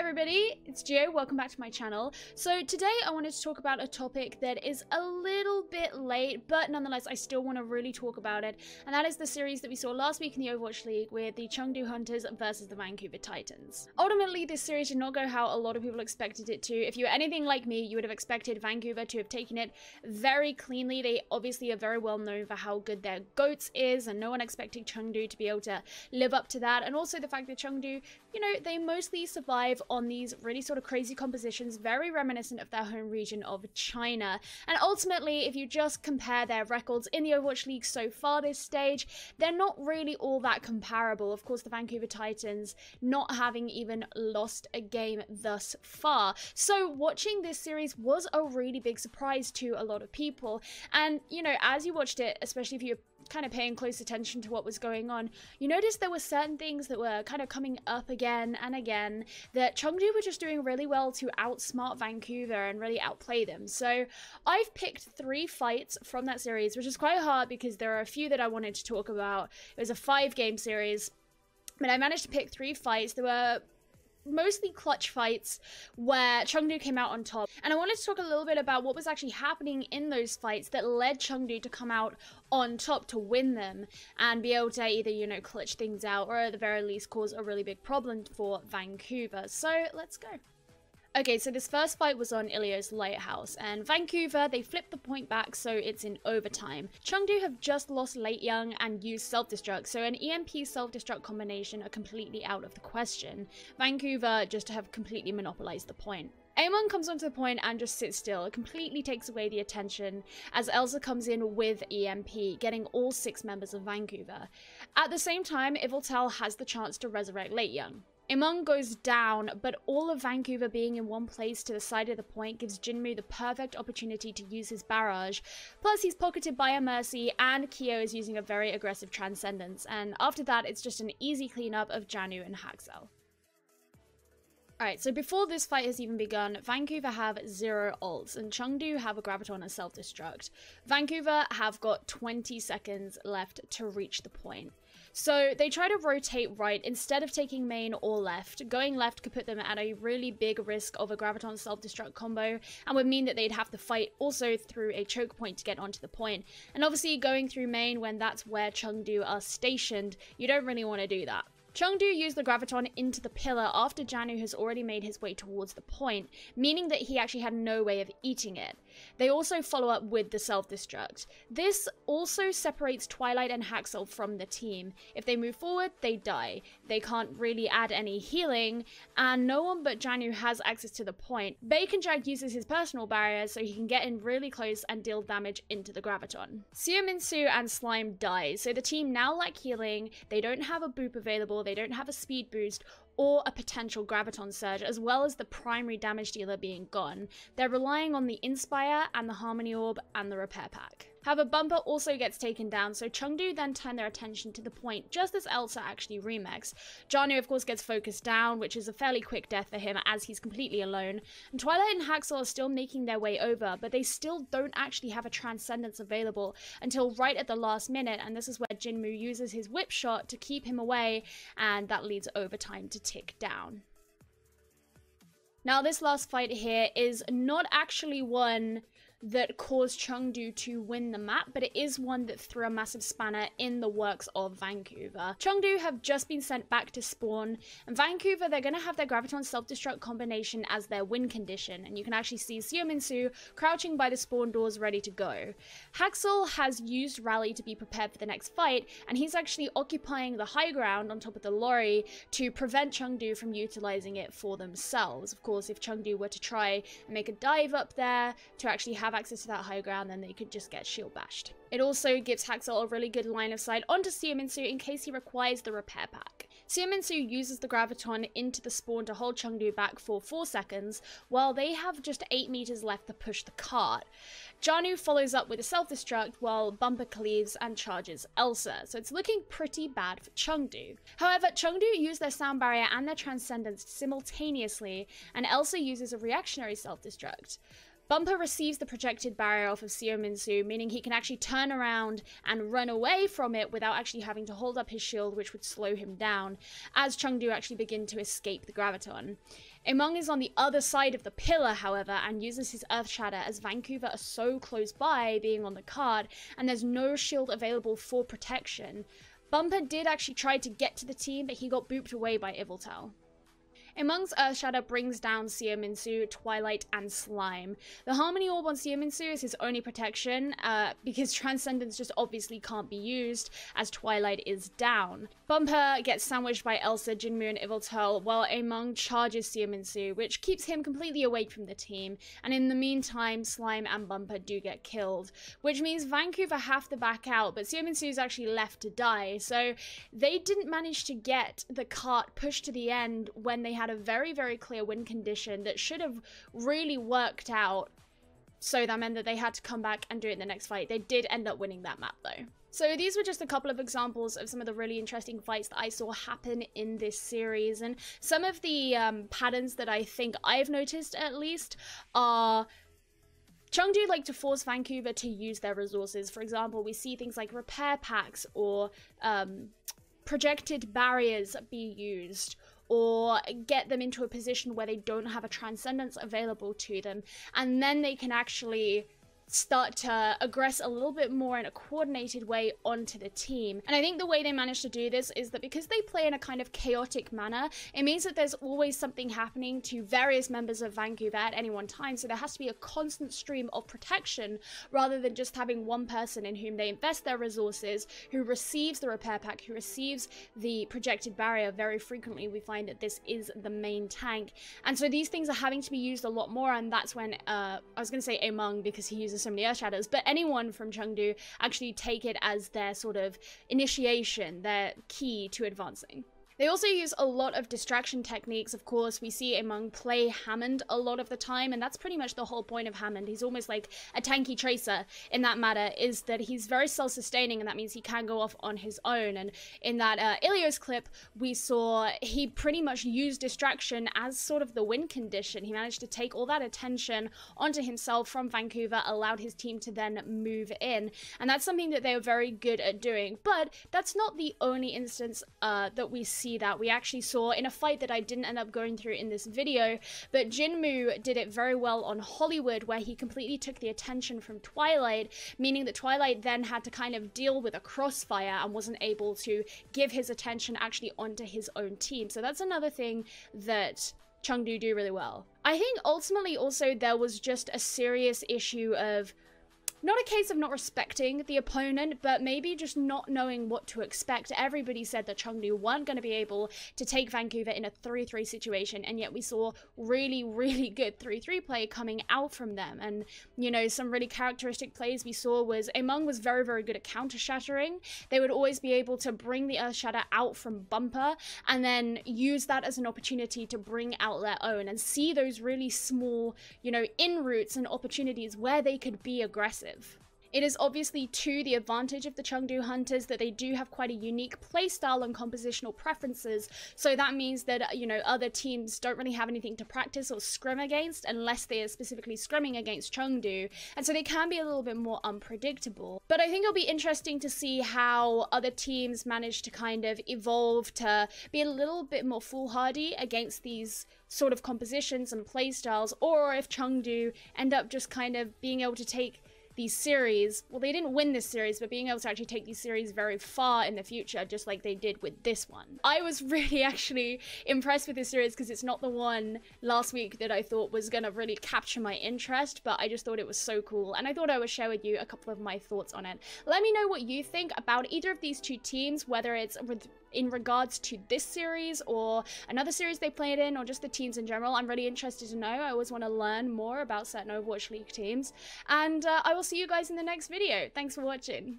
everybody, it's Gio. Welcome back to my channel. So today I wanted to talk about a topic that is a little bit late, but nonetheless I still want to really talk about it, and that is the series that we saw last week in the Overwatch League with the Chengdu Hunters versus the Vancouver Titans. Ultimately, this series did not go how a lot of people expected it to. If you were anything like me, you would have expected Vancouver to have taken it very cleanly. They obviously are very well known for how good their GOATS is, and no one expected Chengdu to be able to live up to that, and also the fact that Chengdu, you know, they mostly survive on these really sort of crazy compositions, very reminiscent of their home region of China. And ultimately, if you just compare their records in the Overwatch League so far this stage, they're not really all that comparable. Of course, the Vancouver Titans not having even lost a game thus far. So watching this series was a really big surprise to a lot of people. And, you know, as you watched it, especially if you're kind of paying close attention to what was going on, you noticed there were certain things that were kind of coming up again and again, that Chengdu were just doing really well to outsmart Vancouver and really outplay them. So I've picked 3 fights from that series, which is quite hard because there are a few that I wanted to talk about. It was a 5-game series, but I managed to pick 3 fights. There were mostly clutch fights where Chengdu came out on top. And I wanted to talk a little bit about what was actually happening in those fights that led Chengdu to come out on top to win them and be able to either, you know, clutch things out or at the very least cause a really big problem for Vancouver. So let's go. Okay, so this first fight was on Ilio's Lighthouse, and Vancouver, they flipped the point back, so it's in overtime. Chengdu have just lost Late Young and used self-destruct, so an EMP self-destruct combination are completely out of the question. Vancouver just have completely monopolized the point. Amon comes onto the point and just sits still. It completely takes away the attention as Elsa comes in with EMP, getting all 6 members of Vancouver. At the same time, Ivaltel has the chance to resurrect Late Young. Imung goes down, but all of Vancouver being in one place to the side of the point gives Jinmu the perfect opportunity to use his barrage. Plus, he's pocketed by a Mercy, and Kyo is using a very aggressive Transcendence, and after that, it's just an easy cleanup of Janu and Haxel. Alright, so before this fight has even begun, Vancouver have 0 ults, and Chengdu have a Graviton and self-destruct. Vancouver have got 20 seconds left to reach the point. So they try to rotate right instead of taking main or left. Going left could put them at a really big risk of a Graviton self-destruct combo and would mean that they'd have to fight also through a choke point to get onto the point. And obviously going through main when that's where Chengdu are stationed, you don't really want to do that. Chengdu used the Graviton into the pillar after Janu has already made his way towards the point, meaning that he actually had no way of eating it. They also follow up with the self-destruct. This also separates Twilight and Haxel from the team. If they move forward, they die. They can't really add any healing, and no one but Janu has access to the point. Bacon Jack uses his personal barrier so he can get in really close and deal damage into the Graviton. Siominsu and Slime die, so the team now lack healing, they don't have a boop available, they don't have a speed boost, or a potential Graviton surge, as well as the primary damage dealer being gone. They're relying on the Inspire and the Harmony Orb and the Repair Pack. However, Bumper also gets taken down, so Chengdu then turn their attention to the point just as Elsa actually remexes. Janu of course gets focused down, which is a fairly quick death for him as he's completely alone. And Twilight and Haxel are still making their way over, but they still don't actually have a Transcendence available until right at the last minute, and this is where Jinmu uses his whip shot to keep him away, and that leads overtime to tick down. Now this last fight here is not actually one that caused Chengdu to win the map, but it is one that threw a massive spanner in the works of Vancouver. Chengdu have just been sent back to spawn, and Vancouver, they're going to have their Graviton self-destruct combination as their win condition, and you can actually see Siominsu crouching by the spawn doors ready to go. Haxel has used Rally to be prepared for the next fight, and he's actually occupying the high ground on top of the lorry to prevent Chengdu from utilizing it for themselves. Of course, if Chengdu were to try and make a dive up there to actually have access to that high ground, then they could just get shield bashed. It also gives Haxel a really good line of sight onto Siominsu in case he requires the repair pack. Siominsu uses the Graviton into the spawn to hold Chengdu back for 4 seconds, while they have just 8 meters left to push the cart. Janu follows up with a self-destruct while Bumper cleaves and charges Elsa, so it's looking pretty bad for Chengdu. However, Chengdu use their sound barrier and their Transcendence simultaneously, and Elsa uses a reactionary self-destruct. Bumper receives the projected barrier off of Seo Min-soo, meaning he can actually turn around and run away from it without actually having to hold up his shield, which would slow him down, as Chengdu actually begin to escape the graviton. Among is on the other side of the pillar, however, and uses his Earth Shatter as Vancouver are so close by, being on the card, and there's no shield available for protection. Bumper did actually try to get to the team, but he got booped away by Yveltal. Among's Earth Shatter brings down Seo Min-soo, Twilight, and Slime. The Harmony Orb on Seo Min-soo is his only protection, because Transcendence just obviously can't be used, as Twilight is down. Bumper gets sandwiched by Elsa, Jinmu, and Yveltal, while Among charges Seo Min-soo, which keeps him completely away from the team, and in the meantime, Slime and Bumper do get killed, which means Vancouver have to back out, but Seo Min-soo is actually left to die, so they didn't manage to get the cart pushed to the end when they had a very, very clear win condition that should have really worked out. So that meant that they had to come back and do it in the next fight. They did end up winning that map though. So these were just a couple of examples of some of the really interesting fights that I saw happen in this series. And some of the patterns that I think I've noticed at least are Chengdu like to force Vancouver to use their resources. For example, we see things like repair packs or projected barriers be used, or get them into a position where they don't have a Transcendence available to them, and then they can actually start to aggress a little bit more in a coordinated way onto the team. And I think the way they managed to do this is that because they play in a kind of chaotic manner, it means that there's always something happening to various members of Vancouver at any one time, so there has to be a constant stream of protection rather than just having one person in whom they invest their resources, who receives the repair pack, who receives the projected barrier. Very frequently we find that this is the main tank, and so these things are having to be used a lot more, and that's when I was going to say Among because he uses so many Earth Shatters, but anyone from Chengdu actually take it as their sort of initiation, their key to advancing. They also use a lot of distraction techniques. Of course, we see Among play Hammond a lot of the time, and that's pretty much the whole point of Hammond. He's almost like a tanky tracer in that matter, is that he's very self-sustaining, and that means he can go off on his own. And in that Ilios clip, we saw he pretty much used distraction as sort of the win condition. He managed to take all that attention onto himself from Vancouver, allowed his team to then move in, and that's something that they are very good at doing. But that's not the only instance that we see that. We actually saw in a fight that I didn't end up going through in this video, but Jinmu did it very well on Hollywood, where he completely took the attention from Twilight, meaning that Twilight then had to kind of deal with a crossfire and wasn't able to give his attention actually onto his own team. So that's another thing that Chengdu do really well. I think ultimately also there was just a serious issue of not a case of not respecting the opponent, but maybe just not knowing what to expect. Everybody said that Chengdu weren't going to be able to take Vancouver in a 3-3 situation, and yet we saw really, really good 3-3 play coming out from them. And, you know, some really characteristic plays we saw was Among was very, very good at counter-shattering. They would always be able to bring the Earth Shatter out from Bumper, and then use that as an opportunity to bring out their own, and see those really small, you know, in-routes and opportunities where they could be aggressive. It is obviously to the advantage of the Chengdu Hunters that they do have quite a unique playstyle and compositional preferences, so that means that, you know, other teams don't really have anything to practice or scrim against unless they are specifically scrimming against Chengdu, and so they can be a little bit more unpredictable. But I think it'll be interesting to see how other teams manage to kind of evolve to be a little bit more foolhardy against these sort of compositions and playstyles, or if Chengdu end up just kind of being able to take these series, well, they didn't win this series, but being able to actually take these series very far in the future, just like they did with this one. I was really actually impressed with this series because it's not the one last week that I thought was gonna really capture my interest, but I just thought it was so cool, and I thought I would share with you a couple of my thoughts on it. Let me know what you think about either of these two teams, whether it's in regards to this series or another series they played in, or just the teams in general. I'm really interested to know. I always want to learn more about certain Overwatch League teams, and I will see you guys in the next video. Thanks for watching.